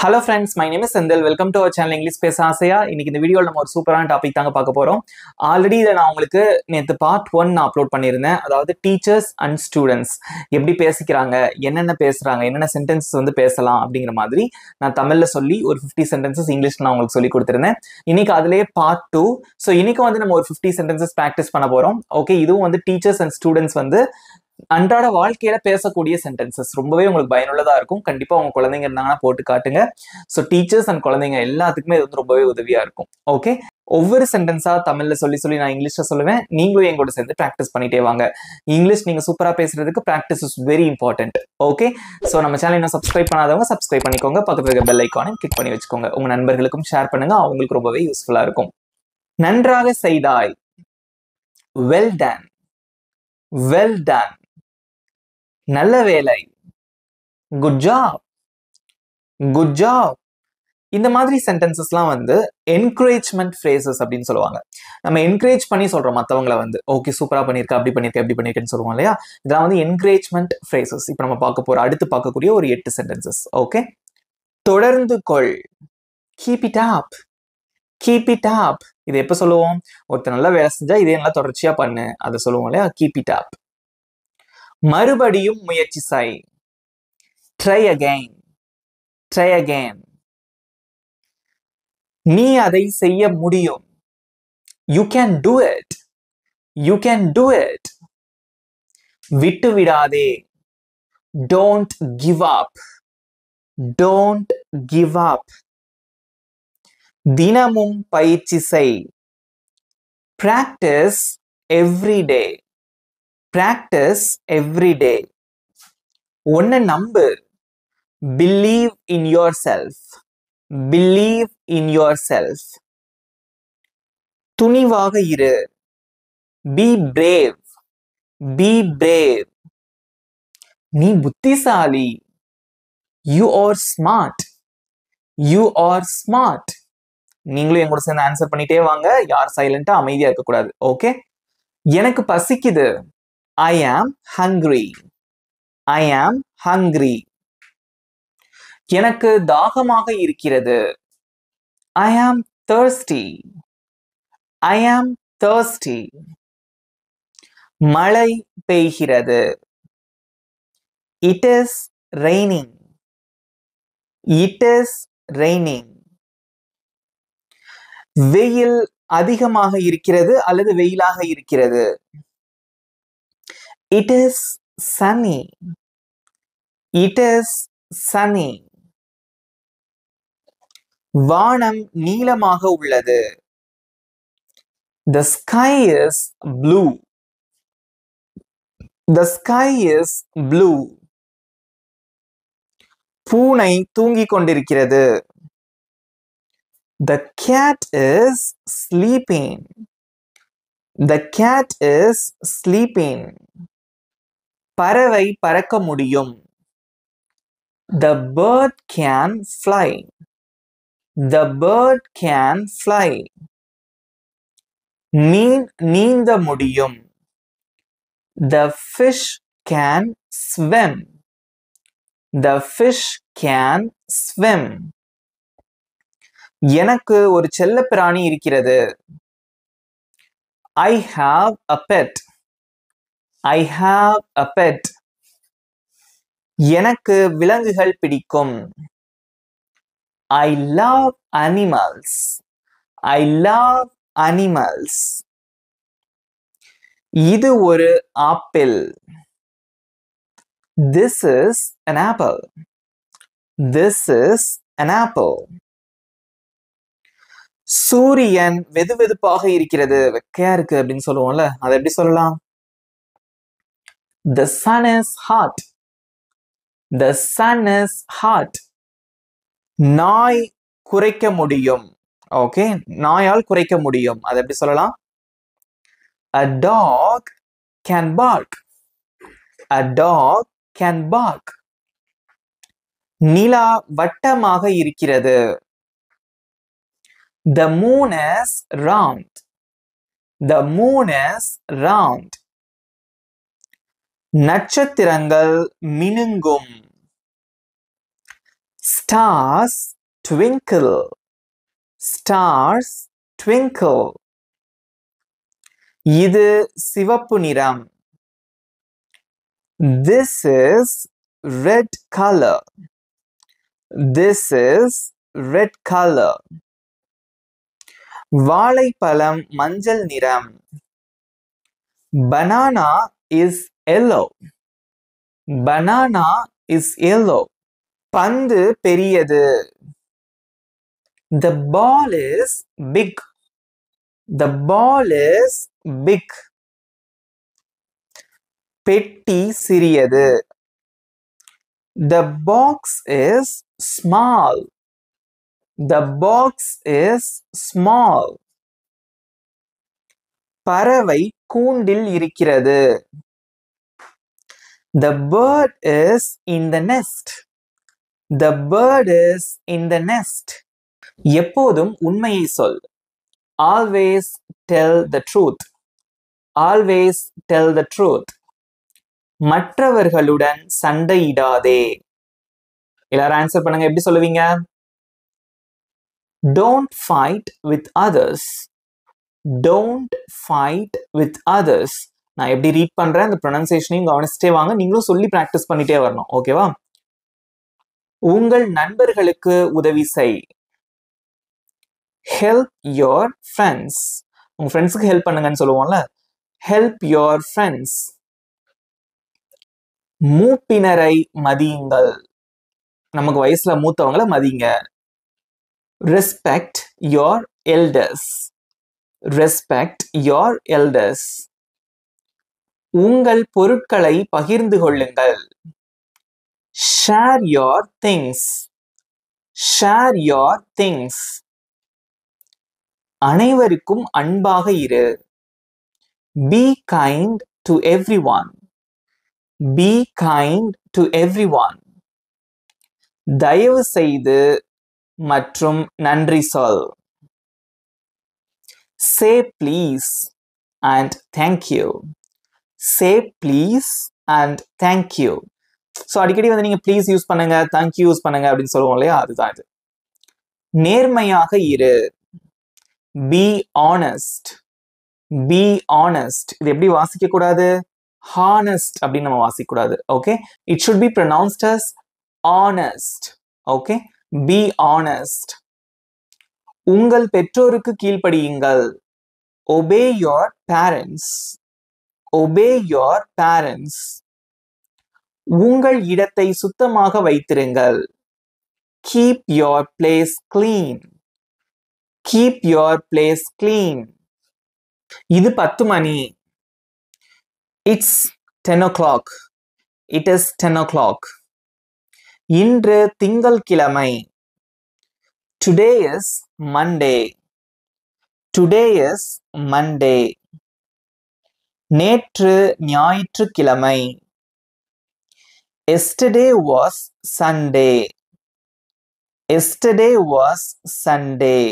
Hello friends, my name is Sendil. Welcome to our channel English Pesa Asaya. இன்னைக்கு இந்த வீடியோல நம்ம ஒரு சூப்பரான டாபிக் தாங்க பார்க்க போறோம். ஆல்ரெடி இத நான் உங்களுக்கு நேத்து பார்ட் 1 நான் அப்லோட் பண்ணியிருந்தேன். அதாவது டீச்சர்ஸ் அண்ட் ஸ்டூடண்ட்ஸ் எப்படி பேசிக்கிறாங்க, என்னென்ன பேசுறாங்க, என்னென்ன சென்டென்சஸ் வந்து பேசலாம் அப்படிங்கிற மாதிரி நான் தமிழ்ல சொல்லி ஒரு 50 சென்டென்சஸ் இங்கிலீஷ்ல நான் உங்களுக்கு சொல்லி கொடுத்திருந்தேன். இன்னைக்கு அதிலே பார்ட் 2. சோ இன்னைக்கு வந்து நம்ம ஒரு 50 சென்டென்சஸ் பிராக்டிஸ் பண்ண போறோம். ஓகே, இதுவும் வந்து டீச்சர்ஸ் அண்ட் ஸ்டூடண்ட்ஸ் வந்து அன்றாட வாழ்க்கையில பேசக்கூடிய சென்டென்சஸ் ரொம்பவே உங்களுக்கு பயனுள்ளதா இருக்கும். கண்டிப்பா உங்க குழந்தைங்க இருந்தாங்கன்னா போட்டு காட்டுங்க. ஸோ டீச்சர்ஸ் அண்ட் குழந்தைங்க எல்லாத்துக்குமே இது வந்து ரொம்பவே உதவியா இருக்கும். ஓகே, ஒவ்வொரு சென்டென்ஸா தமிழ்ல சொல்லி நான் இங்கிலீஷ்ல சொல்லுவேன். நீங்களும் என் கூட சேர்ந்து பிராக்டிஸ் பண்ணிட்டே வாங்க. இங்கிலீஷ் நீங்க சூப்பரா பேசுறதுக்கு practice is very important. Okay, so நம்ம சேனல் இன்னும் சப்ஸ்கிரைப் பண்ணாதவங்க சப்ஸ்கிரைப் பண்ணிக்கோங்க. பக்கத்துல இருக்க பெல் ஐக்கானையும் கிளிக் பண்ணி வச்சுக்கோங்க. உங்க நண்பர்களுக்கும் ஷேர் பண்ணுங்க, அவங்களுக்கு ரொம்பவே யூஸ்ஃபுல்லா இருக்கும். நன்றாக செய்தாய், வெல் டன், வெல் டன். நல்ல வேலை, குட் ஜாப், குட் ஜாப். இந்த மாதிரி சென்டென்சஸ்லாம் வந்து என்கரேஜ்மெண்ட் ஃப்ரேசஸ் அப்படின்னு சொல்லுவாங்க. நம்ம என்கரேஜ் பண்ணி சொல்றோம் மற்றவங்களை வந்து, ஓகே சூப்பரா பண்ணியிருக்க, அப்படி பண்ணியிருக்க, எப்படி பண்ணியிருக்கேன்னு சொல்லுவோம் இல்லையா? இதெல்லாம் வந்து என்கரேஜ்மெண்ட் ஃப்ரேசஸ். இப்போ நம்ம அடுத்து பார்க்கக்கூடிய ஒரு 8 சென்டென்சஸ். ஓகே, தொடர்ந்து கொள், keep it up, keep it up. இது எப்போ சொல்லுவோம்? ஒருத்தர் நல்லா வேலை செஞ்சா இதே நல்லா தொடர்ச்சியா பண்ணு, அதை சொல்லுவோம் இல்லையா? Keep it up. மறுபடியும் முயற்சி செய், ட்ரை அகைன், ட்ரை அகைன். நீ அதை செய்ய முடியும், you can do it, you can do it. விட்டு விடாதே, don't give up, don't give up. தினமும் பயிற்சி செய், practice every day, practice every day. ஒன்ன நம்பு, believe in yourself, believe in yourself. துணிவாக இரு, பி பிரேவ், பி பிரேவ். நீ புத்திசாலி, you are smart, you are smart. நீங்களும் என் கூட சேர்ந்து ஆன்சர் பண்ணிட்டே வாங்க. யார் சைலண்டா அமைதியா இருக்கக்கூடாது. ஓகே, எனக்கு பசிக்குது, ஐ ஆம் ஹங்க்ரி, ஐ ஆம் ஹங்க்ரி. எனக்கு தாகமாக இருக்கிறது, ஐ ஆம் thirsty, I am thirsty. மழை பெய்கிறது, it is raining, it is raining. வெயில் அதிகமாக இருக்கிறது அல்லது வெயிலாக இருக்கிறது, it is sunny, it is sunny. வானம் நீலமாக உள்ளது, the sky is blue, the sky is blue. பூனை தூங்கிக் கொண்டிருக்கிறது, the cat is sleeping, the cat is sleeping. பறவை பறக்க முடியும், the bird can fly, the bird can fly. மீன் நீந்த முடியும், the fish can swim, the fish can swim. எனக்கு ஒரு செல்லப்பிராணி இருக்கிறது, I have a pet, I have a pet. எனக்கு விலங்குகள் பிடிக்கும், I love animals, I love animals. இது ஒரு apple, this is an apple, this is an apple. சூரியன் வெதுவெதுப்பாக இருக்கிறது, வெக்கையா இருக்கு அப்படின்னு சொல்லுவோம்ல, அதை எப்படி சொல்லலாம்? The sun is hot, the sun is hot. நாய் குரைக்க முடியும், ஓகே, நாயால் குரைக்க முடியும், அதை எப்படி சொல்லலாம்? A dog can bark, a dog can bark. நிலா வட்டமாக இருக்கிறது, the moon is round, the moon is round. நட்சத்திரங்கள் மினுங்கும், Stars twinkle. Stars twinkle. இது சிவப்பு நிறம். This is red color. This is red color. வாழைப்பழம் மஞ்சள் நிறம். Banana is yellow. Banana is yellow. பந்து பெரியது. The ball is big. The ball is big. பெட்டி சிறியது. The box is small. The box is small. பறவை கூண்டில் இருக்கிறது. The bird is in the nest. The bird is in the nest. எப்போதும் உண்மையை சொல். Always tell the truth. Always tell the truth. மற்றவர்களுடன் சண்டையிடாதே. எல்லாரும் ஆன்சர் பண்ணுங்க. எப்படி சொல்லுவீங்க? Don't fight with others. Don't fight with others. நான் எப்படி ரீட் பண்றேன் அந்த ப்ரொனன்சியேஷனையும் கவனிச்சுட்டே வாங்க. நீங்களும் சொல்லி பிராக்டிஸ் பண்ணிட்டே வரணும். ஓகேவா? உங்கள் நண்பர்களுக்கு உதவி செய். Help your friends. உங்க ஃப்ரெண்ட்ஸ்க்கு ஹெல்ப் பண்ணுங்கன்னு சொல்லுவோம்ல. Help your friends. மூப்பினரை மதியுங்கள். நமக்கு வயசுல மூத்தவங்கள மதிங்க. Respect your elders. Respect your elders. உங்கள் பொருட்களை பகிர்ந்து கொள்ளுங்கள். Share your things. Share your things. அனைவருக்கும் அன்பாக இரு. Be kind to everyone. Be kind to everyone. தயவு செய்து மற்றும் நன்றி சொல். Say please and thank you. Say please and thank you. So அடிக்கடி வந்து நீங்க ப்ளீஸ் யூஸ் பண்ணுங்க, தேங்க்யூ யூஸ் பண்ணுங்க அப்படின்னு சொல்லுவோம் இல்லையா, அதுதான் இது. நேர்மையாக இரு. Be honest. Be honest. இது எப்படி வாசிக்க கூடாது? Honest அப்படின்னு நம்ம வாசிக்க கூடாது. Okay, it should be pronounced as honest. Okay, be honest. உங்கள் பெற்றோருக்கு கீழ்ப்படியுங்கள். Obey your parents. Obey your parents. உங்கள் இடத்தை சுத்தமாக வைத்திருங்கள். Keep your place clean. Keep your place clean. இது 10 மணி. It's 10 o'clock. It is 10 o'clock. இன்று திங்கள்கிழமை. Today is Monday. Today is Monday. நேற்று ஞாயிற்றுக்கிழமை. Yesterday was Sunday. Yesterday was Sunday.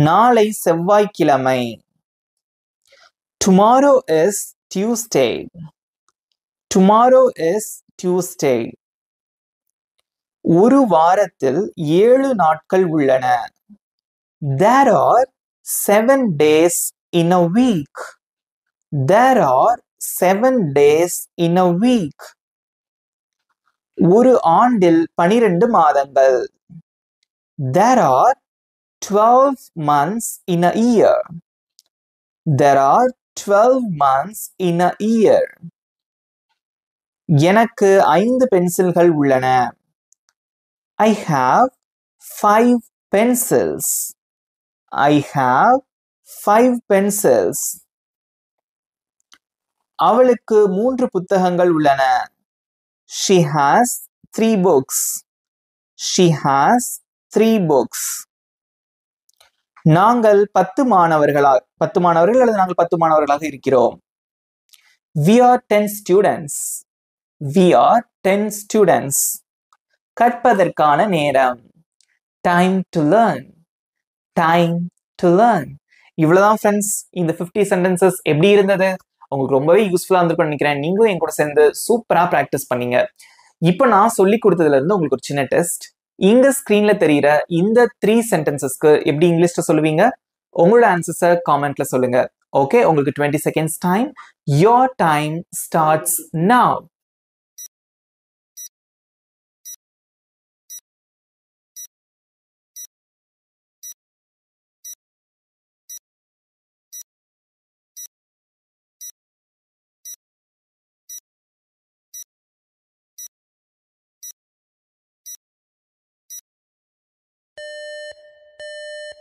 நாளை செவ்வாய்க்கிழமை. Tomorrow is Tuesday. Tomorrow is Tuesday. ஒரு வாரத்தில் 7 நாட்கள் உள்ளன. There are 7 days in a week. There are 7 days in a week. ஒரு ஆண்டில் 12 மாதங்கள். There are 12 months in a year. There are 12 months in a year. எனக்கு 5 பென்சில்கள் உள்ளன. I have 5 pencils. I have 5 pencils. அவளுக்கு 3 புத்தகங்கள் உள்ளன. She has 3 books. She has 3 books. நாங்கள் 10 மாணவர்கள் அல்லது நாங்கள் 10 மாணவர்களாக இருக்கிறோம். We are 10 students. We are 10 students. கற்பதற்கான நேரம். Time to learn. Time to learn. இவ்வளவுதான் ஃப்ரெண்ட்ஸ். இந்த 50 sentences எப்படி இருந்தது? உங்களுக்கு ரொம்பவே யூஸ்ஃபுல்லா இருந்திருக்கும்னு நினைக்கிறேன். நீங்களும் என் கூட சேர்ந்து சூப்பரா பிராக்டிஸ் பண்ணீங்க. இப்போ நான் சொல்லி கொடுத்ததுல இருந்து உங்களுக்கு ஒரு சின்ன டெஸ்ட். இங்க ஸ்கிரீன்ல தெரியுற இந்த 3 சென்டென்சஸ்க்கு எப்படி இங்கிலீஷ்ல சொல்லுவீங்க? உங்களோட ஆன்சர்ஸை காமெண்ட்ல சொல்லுங்க. ஓகே, உங்களுக்கு 20 seconds time. Your time starts now.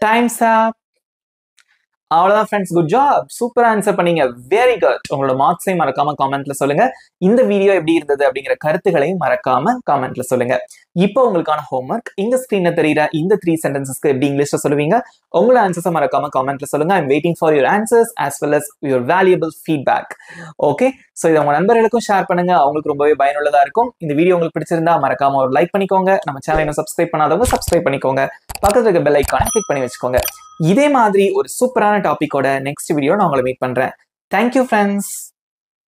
Time's up. அவ்வளவுதான் ஃப்ரெண்ட்ஸ், குட் ஜாப், சூப்பரா ஆன்சர் பண்ணீங்க, வெரி குட். உங்களோட மார்க்ஸையும் மறக்காம காமெண்ட்ல சொல்லுங்க. இந்த வீடியோ எப்படி இருந்தது அப்படிங்கிற கருத்துக்களையும் மறக்காம காமெண்ட்ல சொல்லுங்க. இப்போ உங்களுக்கான ஹோம்ஒர்க், இந்த ஸ்கிரீன்ல தெரியுற இந்த 3 சென்டென்சஸ்க்கு எப்படி இங்கிலீஷ்ல சொல்லுவீங்க? உங்களோட ஆன்சர்ஸை மறக்காம காமெண்ட்ல சொல்லுங்க. I'm waiting for your answers as well as your valuable feedback. Okay, so இதை உங்க நண்பர்களுக்கும் ஷேர் பண்ணுங்க, அவங்களுக்கு ரொம்பவே பயனுள்ளதா இருக்கும். இந்த வீடியோ உங்களுக்கு பிடிச்சிருந்தா மறக்காம ஒரு லைக் பண்ணிக்கோங்க. நம்ம சேனலை இன்னும் சப்ஸ்கிரைப் பண்ணாதவங்க சப்ஸ்கிரைப் பண்ணிக்கோங்க. பக்கத்துல இருக்க பெல் ஐக்கானை கிளிக் பண்ணி வச்சுக்கோங்க. இதே மாதிரி ஒரு சூப்பரான டாபிக்கோட நெக்ஸ்ட் வீடியோ நான் உங்களை மீட் பண்றேன். Thank you friends.